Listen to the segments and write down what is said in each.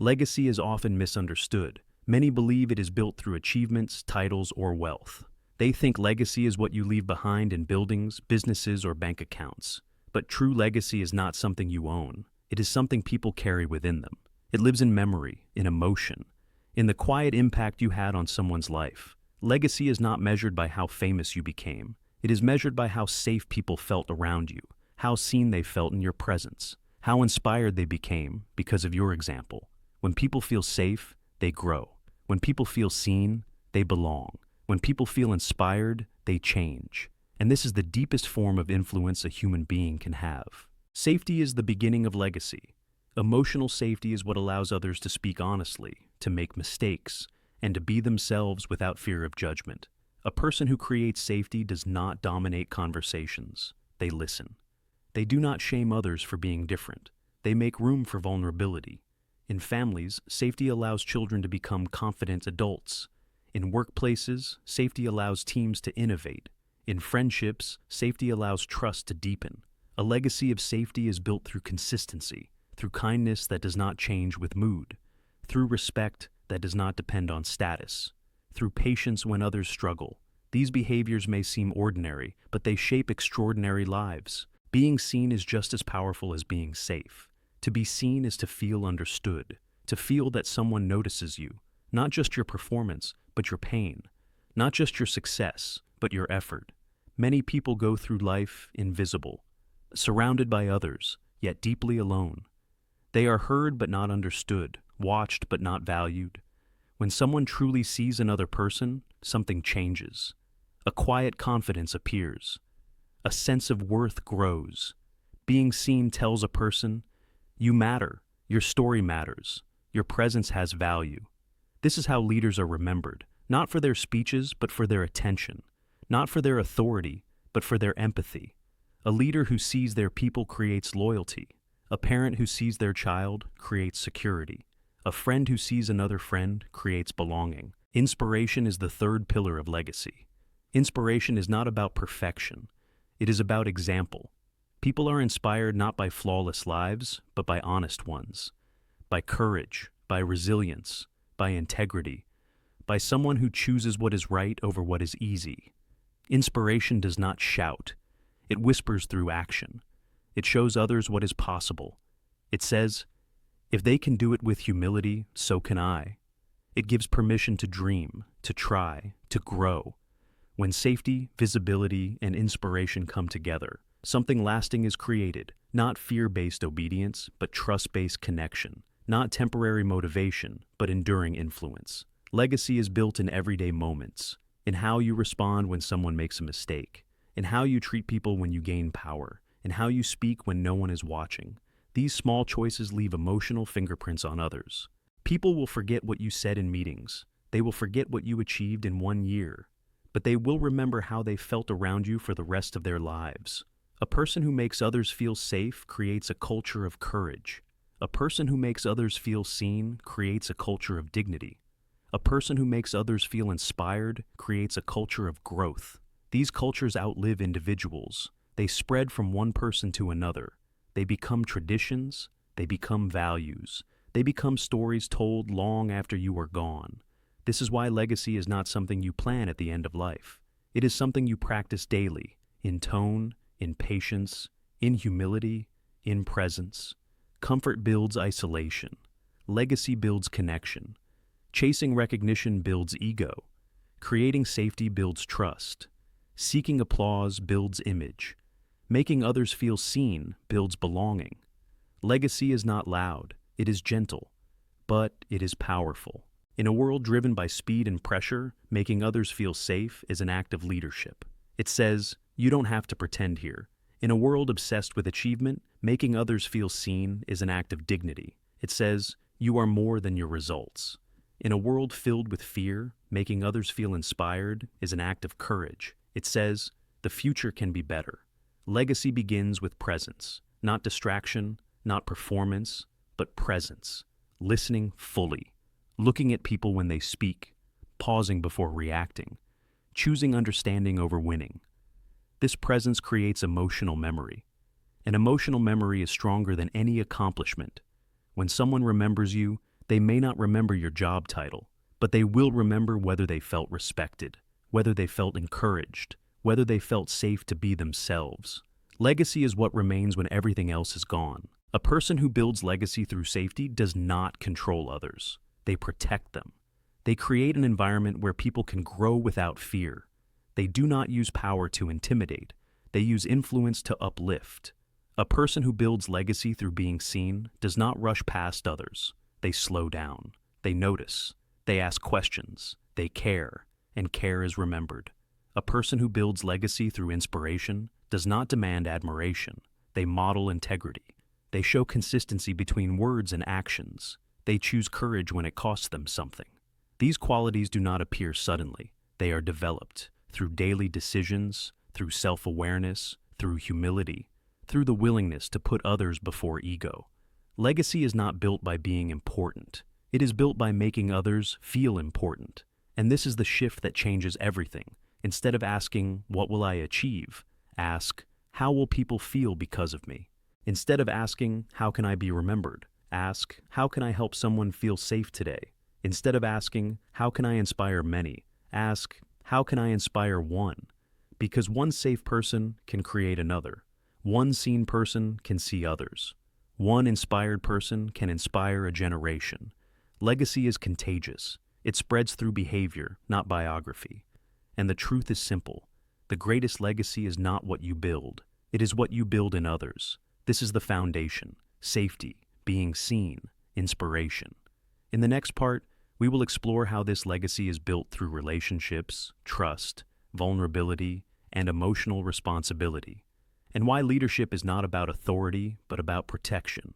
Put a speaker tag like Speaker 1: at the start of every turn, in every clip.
Speaker 1: Legacy is often misunderstood. Many believe it is built through achievements, titles, or wealth. They think legacy is what you leave behind in buildings, businesses, or bank accounts. But true legacy is not something you own. It is something people carry within them. It lives in memory, in emotion, in the quiet impact you had on someone's life. Legacy is not measured by how famous you became. It is measured by how safe people felt around you, how seen they felt in your presence, how inspired they became because of your example. When people feel safe, they grow. When people feel seen, they belong. When people feel inspired, they change. And this is the deepest form of influence a human being can have. Safety is the beginning of legacy. Emotional safety is what allows others to speak honestly, to make mistakes, and to be themselves without fear of judgment. A person who creates safety does not dominate conversations. They listen. They do not shame others for being different. They make room for vulnerability. In families, safety allows children to become confident adults. In workplaces, safety allows teams to innovate. In friendships, safety allows trust to deepen. A legacy of safety is built through consistency, through kindness that does not change with mood, through respect that does not depend on status, through patience when others struggle. These behaviors may seem ordinary, but they shape extraordinary lives. Being seen is just as powerful as being safe. To be seen is to feel understood, to feel that someone notices you, not just your performance, but your pain, not just your success, but your effort. Many people go through life invisible, surrounded by others, yet deeply alone. They are heard but not understood, watched but not valued. When someone truly sees another person, something changes. A quiet confidence appears. A sense of worth grows. Being seen tells a person, you matter, your story matters, your presence has value. This is how leaders are remembered, not for their speeches, but for their attention. Not for their authority, but for their empathy. A leader who sees their people creates loyalty. A parent who sees their child creates security. A friend who sees another friend creates belonging. Inspiration is the third pillar of legacy. Inspiration is not about perfection. It is about example. People are inspired not by flawless lives, but by honest ones. By courage, by resilience, by integrity, by someone who chooses what is right over what is easy. Inspiration does not shout. It whispers through action. It shows others what is possible. It says, if they can do it with humility, so can I. It gives permission to dream, to try, to grow. When safety, visibility, and inspiration come together, something lasting is created, not fear-based obedience, but trust-based connection, not temporary motivation, but enduring influence. Legacy is built in everyday moments, in how you respond when someone makes a mistake, in how you treat people when you gain power, in how you speak when no one is watching. These small choices leave emotional fingerprints on others. People will forget what you said in meetings. They will forget what you achieved in 1 year, but they will remember how they felt around you for the rest of their lives. A person who makes others feel safe creates a culture of courage. A person who makes others feel seen creates a culture of dignity. A person who makes others feel inspired creates a culture of growth. These cultures outlive individuals. They spread from one person to another. They become traditions. They become values. They become stories told long after you are gone. This is why legacy is not something you plan at the end of life. It is something you practice daily, in tone, in patience, in humility, in presence. Comfort builds isolation. Legacy builds connection. Chasing recognition builds ego. Creating safety builds trust. Seeking applause builds image. Making others feel seen builds belonging. Legacy is not loud, it is gentle, but it is powerful. In a world driven by speed and pressure, making others feel safe is an act of leadership. It says, you don't have to pretend here. In a world obsessed with achievement, making others feel seen is an act of dignity. It says, you are more than your results. In a world filled with fear, making others feel inspired is an act of courage. It says, the future can be better. Legacy begins with presence, not distraction, not performance, but presence. Listening fully, looking at people when they speak, pausing before reacting, choosing understanding over winning. This presence creates emotional memory. An emotional memory is stronger than any accomplishment. When someone remembers you, They may not remember your job title, but they will remember whether they felt respected, whether they felt encouraged, whether they felt safe to be themselves. Legacy is what remains when everything else is gone. A person who builds legacy through safety does not control others. They protect them. They create an environment where people can grow without fear. They do not use power to intimidate. They use influence to uplift. A person who builds legacy through being seen does not rush past others. They slow down. They notice. They ask questions. They care. And care is remembered. A person who builds legacy through inspiration does not demand admiration. They model integrity. They show consistency between words and actions. They choose courage when it costs them something. These qualities do not appear suddenly. They are developed through daily decisions, through self-awareness, through humility, through the willingness to put others before ego. Legacy is not built by being important. It is built by making others feel important. And this is the shift that changes everything. Instead of asking, "What will I achieve?" ask, "How will people feel because of me?" Instead of asking, "How can I be remembered?" ask, "How can I help someone feel safe today?" Instead of asking, "How can I inspire many?" ask, "How can I inspire one?" Because one safe person can create another. One seen person can see others. One inspired person can inspire a generation. Legacy is contagious. It spreads through behavior, not biography. And the truth is simple. The greatest legacy is not what you build. It is what you build in others. This is the foundation: safety, being seen, inspiration. In the next part, we will explore how this legacy is built through relationships, trust, vulnerability, and emotional responsibility, and why leadership is not about authority, but about protection.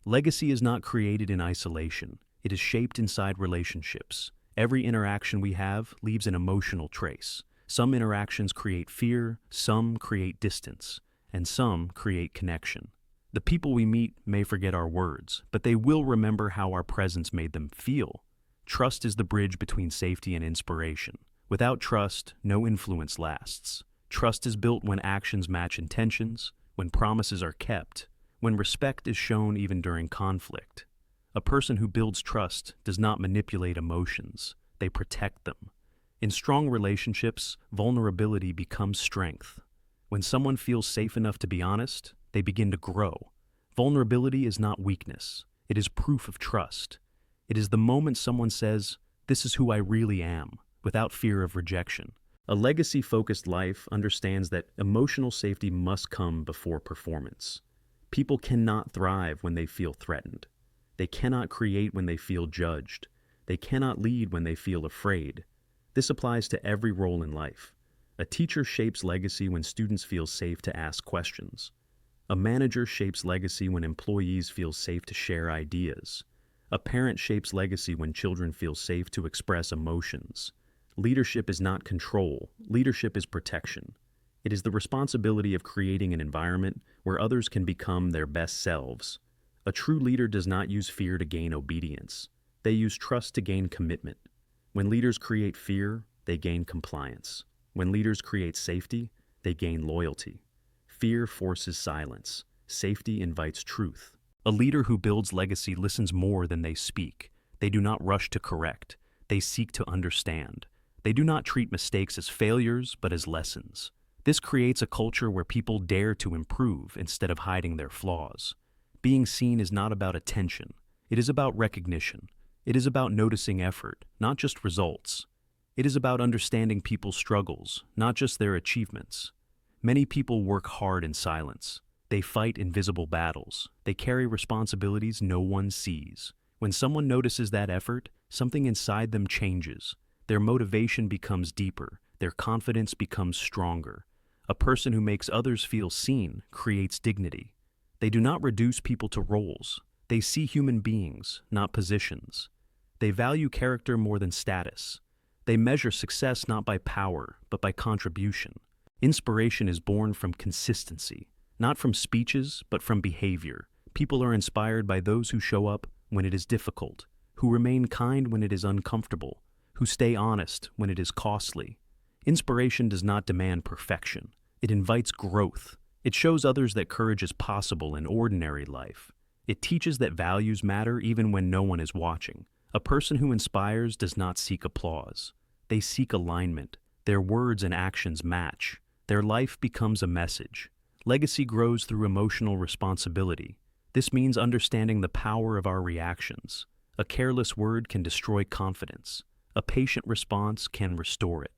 Speaker 1: Legacy is not created in isolation. It is shaped inside relationships. Every interaction we have leaves an emotional trace. Some interactions create fear, some create distance, and some create connection. The people we meet may forget our words, but they will remember how our presence made them feel. Trust is the bridge between safety and inspiration. Without trust, no influence lasts. Trust is built when actions match intentions, when promises are kept, when respect is shown even during conflict. A person who builds trust does not manipulate emotions. They protect them. In strong relationships, vulnerability becomes strength. When someone feels safe enough to be honest, they begin to grow. Vulnerability is not weakness. It is proof of trust. It is the moment someone says, "This is who I really am," without fear of rejection. A legacy-focused life understands that emotional safety must come before performance. People cannot thrive when they feel threatened. They cannot create when they feel judged. They cannot lead when they feel afraid. This applies to every role in life. A teacher shapes legacy when students feel safe to ask questions. A manager shapes legacy when employees feel safe to share ideas. A parent shapes legacy when children feel safe to express emotions. Leadership is not control. Leadership is protection. It is the responsibility of creating an environment where others can become their best selves. A true leader does not use fear to gain obedience. They use trust to gain commitment. When leaders create fear, they gain compliance. When leaders create safety, they gain loyalty. Fear forces silence. Safety invites truth. A leader who builds legacy listens more than they speak. They do not rush to correct. They seek to understand. They do not treat mistakes as failures, but as lessons. This creates a culture where people dare to improve instead of hiding their flaws. Being seen is not about attention. It is about recognition. It is about noticing effort, not just results. It is about understanding people's struggles, not just their achievements. Many people work hard in silence. They fight invisible battles. They carry responsibilities no one sees. When someone notices that effort, something inside them changes. Their motivation becomes deeper. Their confidence becomes stronger. A person who makes others feel seen creates dignity. They do not reduce people to roles. They see human beings, not positions. They value character more than status. They measure success not by power, but by contribution. Inspiration is born from consistency, not from speeches, but from behavior. People are inspired by those who show up when it is difficult, who remain kind when it is uncomfortable, who stay honest when it is costly. Inspiration does not demand perfection. It invites growth. It shows others that courage is possible in ordinary life. It teaches that values matter even when no one is watching. A person who inspires does not seek applause. They seek alignment. Their words and actions match. Their life becomes a message. Legacy grows through emotional responsibility. This means understanding the power of our reactions. A careless word can destroy confidence. A patient response can restore it.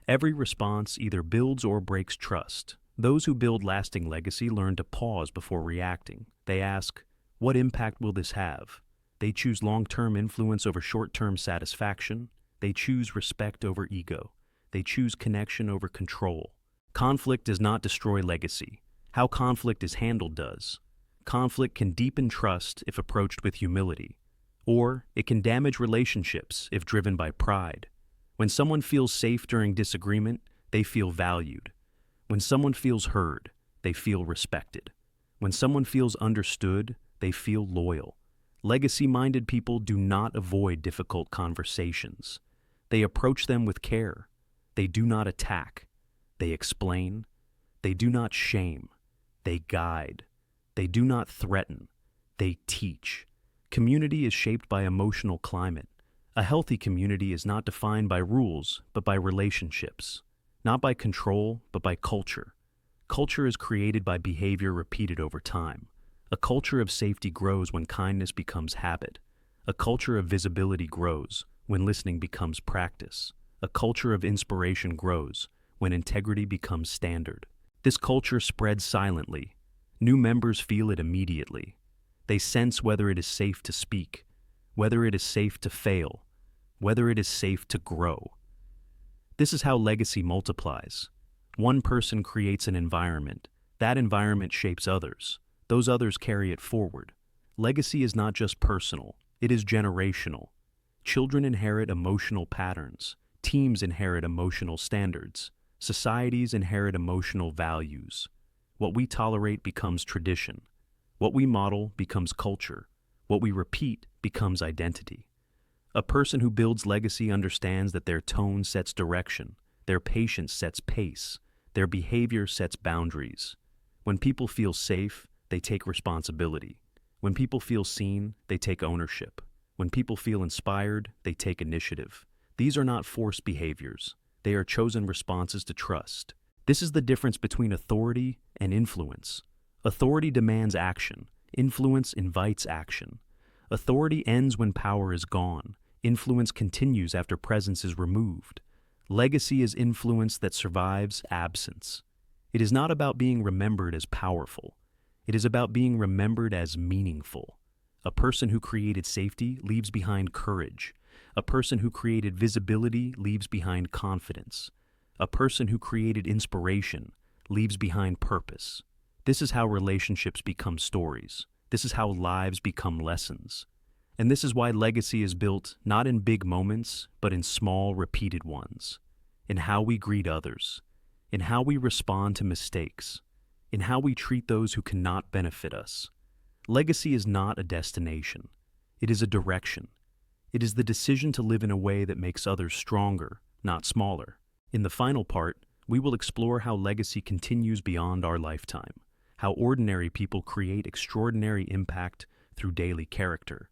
Speaker 1: Every response either builds or breaks trust. Those who build lasting legacy learn to pause before reacting. They ask, what impact will this have? They choose long-term influence over short-term satisfaction. They choose respect over ego. They choose connection over control. Conflict does not destroy legacy. How conflict is handled does. Conflict can deepen trust if approached with humility, or it can damage relationships if driven by pride. When someone feels safe during disagreement, they feel valued. When someone feels heard, they feel respected. When someone feels understood, they feel loyal. Legacy-minded people do not avoid difficult conversations. They approach them with care. They do not attack. They explain. They do not shame. They guide. They do not threaten. They teach. Community is shaped by emotional climate. A healthy community is not defined by rules, but by relationships. Not by control, but by culture. Culture is created by behavior repeated over time. A culture of safety grows when kindness becomes habit. A culture of visibility grows when listening becomes practice. A culture of inspiration grows when integrity becomes standard. This culture spreads silently. New members feel it immediately. They sense whether it is safe to speak, whether it is safe to fail, whether it is safe to grow. This is how legacy multiplies. One person creates an environment. That environment shapes others. Those others carry it forward. Legacy is not just personal, it is generational. Children inherit emotional patterns. Teams inherit emotional standards. Societies inherit emotional values. What we tolerate becomes tradition. What we model becomes culture. What we repeat becomes identity. A person who builds legacy understands that their tone sets direction, their patience sets pace, their behavior sets boundaries. When people feel safe, they take responsibility. When people feel seen, they take ownership. When people feel inspired, they take initiative. These are not forced behaviors. They are chosen responses to trust. This is the difference between authority and influence. Authority demands action. Influence invites action. Authority ends when power is gone. Influence continues after presence is removed. Legacy is influence that survives absence. It is not about being remembered as powerful. It is about being remembered as meaningful. A person who created safety leaves behind courage. A person who created visibility leaves behind confidence. A person who created inspiration leaves behind purpose. This is how relationships become stories. This is how lives become lessons. And this is why legacy is built not in big moments, but in small, repeated ones. In how we greet others. In how we respond to mistakes. In how we treat those who cannot benefit us. Legacy is not a destination. It is a direction. It is the decision to live in a way that makes others stronger, not smaller. In the final part, we will explore how legacy continues beyond our lifetime, how ordinary people create extraordinary impact through daily character,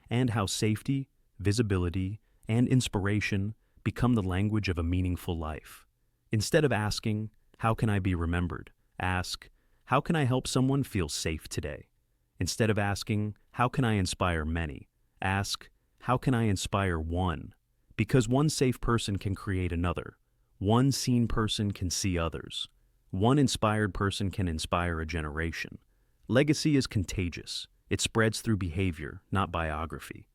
Speaker 1: and how safety, visibility, and inspiration become the language of a meaningful life. Instead of asking, "How can I be remembered?" ask, "How can I help someone feel safe today?" Instead of asking, "How can I inspire many?" ask, "How can I inspire one?" Because one safe person can create another. One seen person can see others. One inspired person can inspire a generation. Legacy is contagious. It spreads through behavior, not biography.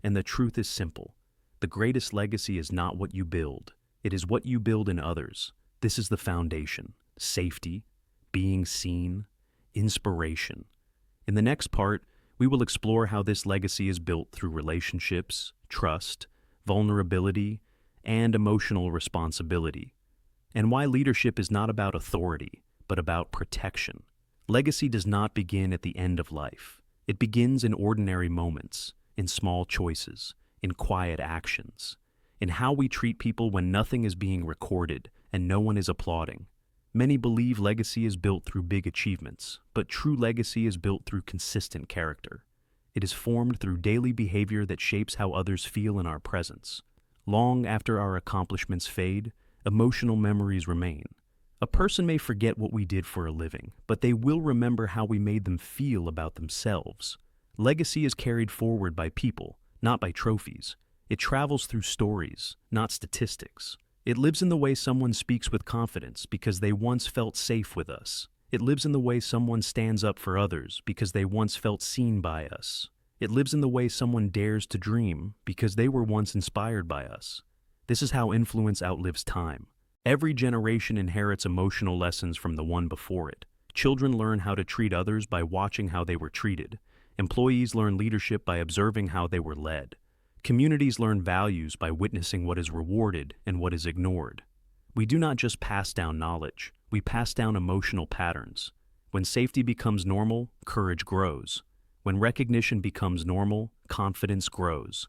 Speaker 1: And the truth is simple. The greatest legacy is not what you build. It is what you build in others. This is the foundation. Safety, being seen, inspiration. In the next part, we will explore how this legacy is built through relationships, trust, vulnerability, and emotional responsibility, and why leadership is not about authority, but about protection. Legacy does not begin at the end of life. It begins in ordinary moments, in small choices, in quiet actions, in how we treat people when nothing is being recorded and no one is applauding. Many believe legacy is built through big achievements, but true legacy is built through consistent character. It is formed through daily behavior that shapes how others feel in our presence. Long after our accomplishments fade, emotional memories remain. A person may forget what we did for a living, but they will remember how we made them feel about themselves. Legacy is carried forward by people, not by trophies. It travels through stories, not statistics. It lives in the way someone speaks with confidence because they once felt safe with us. It lives in the way someone stands up for others because they once felt seen by us. It lives in the way someone dares to dream because they were once inspired by us. This is how influence outlives time. Every generation inherits emotional lessons from the one before it. Children learn how to treat others by watching how they were treated. Employees learn leadership by observing how they were led. Communities learn values by witnessing what is rewarded and what is ignored. We do not just pass down knowledge, we pass down emotional patterns. When safety becomes normal, courage grows. When recognition becomes normal, confidence grows.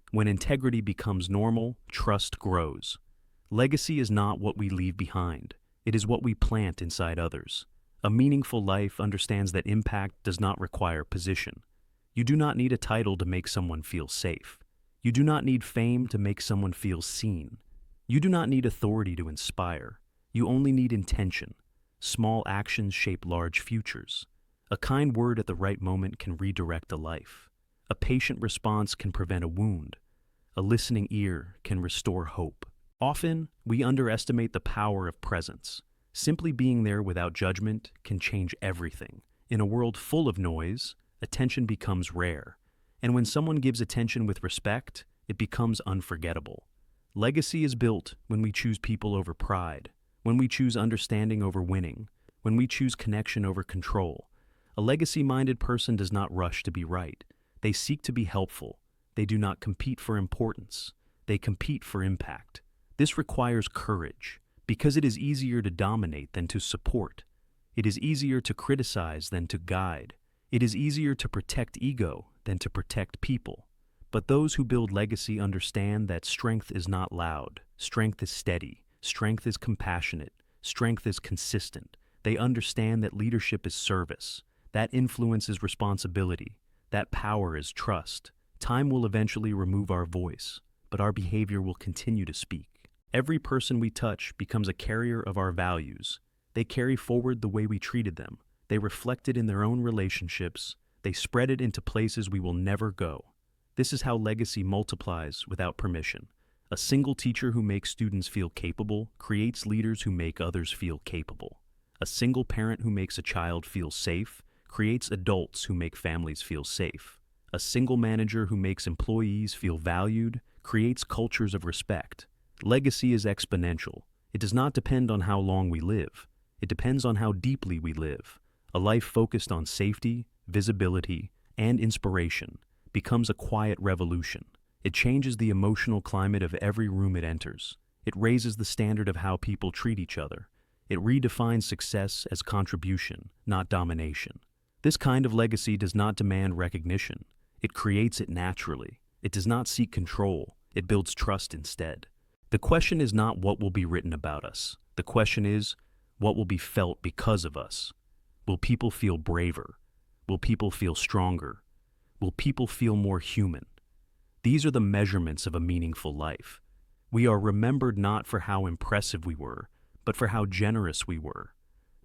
Speaker 1: When integrity becomes normal, trust grows. Legacy is not what we leave behind. It is what we plant inside others. A meaningful life understands that impact does not require position. You do not need a title to make someone feel safe. You do not need fame to make someone feel seen. You do not need authority to inspire. You only need intention. Small actions shape large futures. A kind word at the right moment can redirect a life. A patient response can prevent a wound. A listening ear can restore hope. Often, we underestimate the power of presence. Simply being there without judgment can change everything. In a world full of noise, attention becomes rare. And when someone gives attention with respect, it becomes unforgettable. Legacy is built when we choose people over pride, when we choose understanding over winning, when we choose connection over control. A legacy-minded person does not rush to be right. They seek to be helpful. They do not compete for importance. They compete for impact. This requires courage, because it is easier to dominate than to support. It is easier to criticize than to guide. It is easier to protect ego than to protect people. But those who build legacy understand that strength is not loud. Strength is steady. Strength is compassionate. Strength is consistent. They understand that leadership is service. That influence is responsibility. That power is trust. Time will eventually remove our voice, but our behavior will continue to speak. Every person we touch becomes a carrier of our values. They carry forward the way we treated them. They reflect it in their own relationships. They spread it into places we will never go. This is how legacy multiplies without permission. A single teacher who makes students feel capable creates leaders who make others feel capable. A single parent who makes a child feel safe creates adults who make families feel safe. A single manager who makes employees feel valued creates cultures of respect. Legacy is exponential. It does not depend on how long we live. It depends on how deeply we live. A life focused on safety, visibility, and inspiration becomes a quiet revolution. It changes the emotional climate of every room it enters. It raises the standard of how people treat each other. It redefines success as contribution, not domination. This kind of legacy does not demand recognition. It creates it naturally. It does not seek control. It builds trust instead. The question is not what will be written about us. The question is, what will be felt because of us? Will people feel braver? Will people feel stronger? Will people feel more human? These are the measurements of a meaningful life. We are remembered not for how impressive we were, but for how generous we were.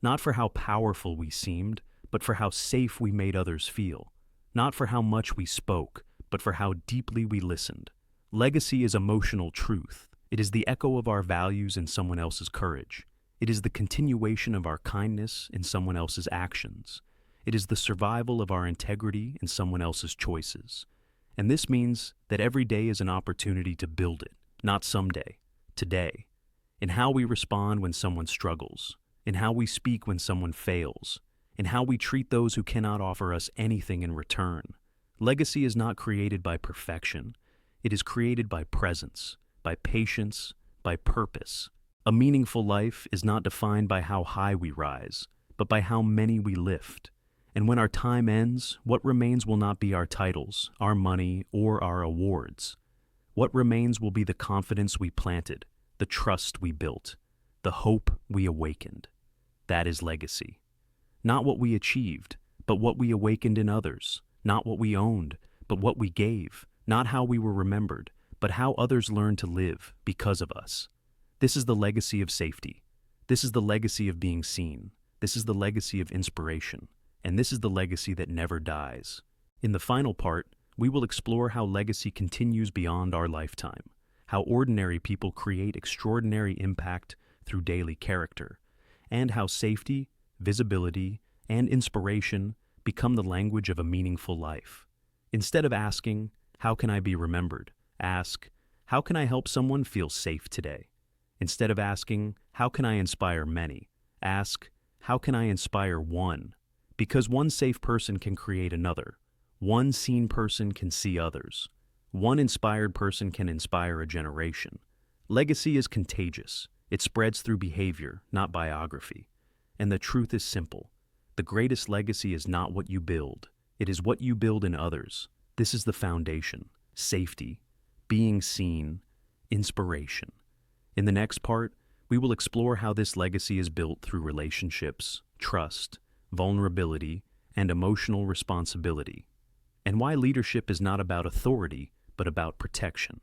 Speaker 1: Not for how powerful we seemed, but for how safe we made others feel. Not for how much we spoke, but for how deeply we listened. Legacy is emotional truth. It is the echo of our values in someone else's courage. It is the continuation of our kindness in someone else's actions. It is the survival of our integrity in someone else's choices. And this means that every day is an opportunity to build it, not someday, today. In how we respond when someone struggles, in how we speak when someone fails, in how we treat those who cannot offer us anything in return. Legacy is not created by perfection. It is created by presence, by patience, by purpose. A meaningful life is not defined by how high we rise, but by how many we lift. And when our time ends, what remains will not be our titles, our money, or our awards. What remains will be the confidence we planted, the trust we built, the hope we awakened. That is legacy. Not what we achieved, but what we awakened in others. Not what we owned, but what we gave. Not how we were remembered, but how others learned to live because of us. This is the legacy of safety. This is the legacy of being seen. This is the legacy of inspiration. And this is the legacy that never dies. In the final part, we will explore how legacy continues beyond our lifetime, how ordinary people create extraordinary impact through daily character, and how safety, visibility, and inspiration become the language of a meaningful life. Instead of asking, "How can I be remembered?" ask, "How can I help someone feel safe today?" Instead of asking, "How can I inspire many?" ask, "How can I inspire one?" Because one safe person can create another. One seen person can see others. One inspired person can inspire a generation. Legacy is contagious. It spreads through behavior, not biography. And the truth is simple. The greatest legacy is not what you build. It is what you build in others. This is the foundation. Safety, being seen, inspiration. In the next part, we will explore how this legacy is built through relationships, trust, vulnerability, and emotional responsibility, and why leadership is not about authority, but about protection.